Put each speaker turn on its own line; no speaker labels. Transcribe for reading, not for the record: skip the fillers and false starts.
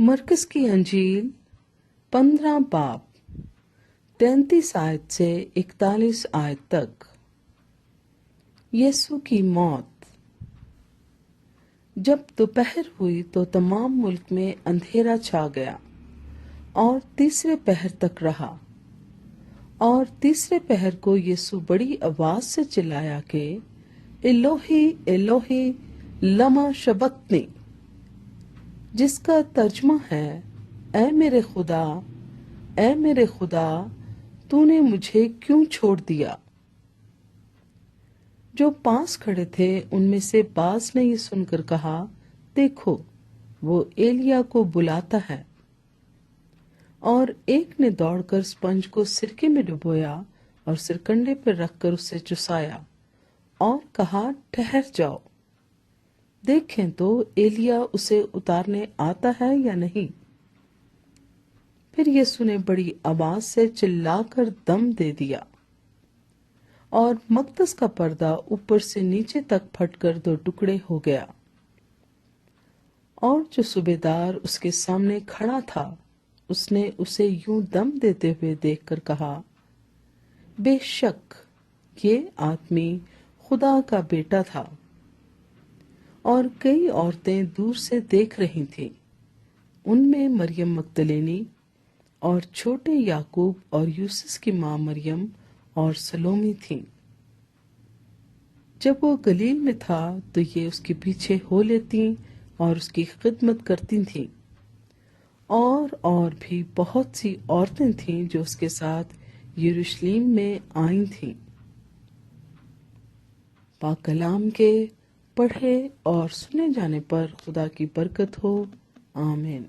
मरकस की अंजील 15 बाब 33 आयत से 41 आयत तक। यीशु की मौत। जब दोपहर हुई तो तमाम मुल्क में अंधेरा छा गया और तीसरे पहर तक रहा। और तीसरे पहर को यीशु बड़ी आवाज से चिल्लाया कि इलोही इलोही लमा शबक्तनी, जिसका तर्जमा है ऐ मेरे खुदा तूने मुझे क्यों छोड़ दिया। जो पास खड़े थे उनमें से बाज ने ये सुनकर कहा, देखो वो एलिया को बुलाता है। और एक ने दौड़कर स्पंज को सिरके में डुबोया और सिरकंडे पर रखकर उसे चुसाया और कहा, ठहर जाओ, देखें तो एलिया उसे उतारने आता है या नहीं। फिर यीशु ने बड़ी आवाज से चिल्लाकर दम दे दिया और मकदस का पर्दा ऊपर से नीचे तक फटकर 2 टुकड़े हो गया। और जो सूबेदार उसके सामने खड़ा था उसने उसे यूं दम देते हुए देखकर कहा, बेशक ये आदमी खुदा का बेटा था। और कई औरतें दूर से देख रही थीं, उनमें मरियम मगदलेनी और छोटे याकूब और यूसुस की मां मरियम और सलोमी थीं। जब वो गलील में था तो ये उसके पीछे हो लेती और उसकी खिदमत करती थीं। और भी बहुत सी औरतें थीं जो उसके साथ यरूशलेम में आई थीं। पाक कलाम के पढ़े और सुने जाने पर खुदा की बरकत हो। आमीन।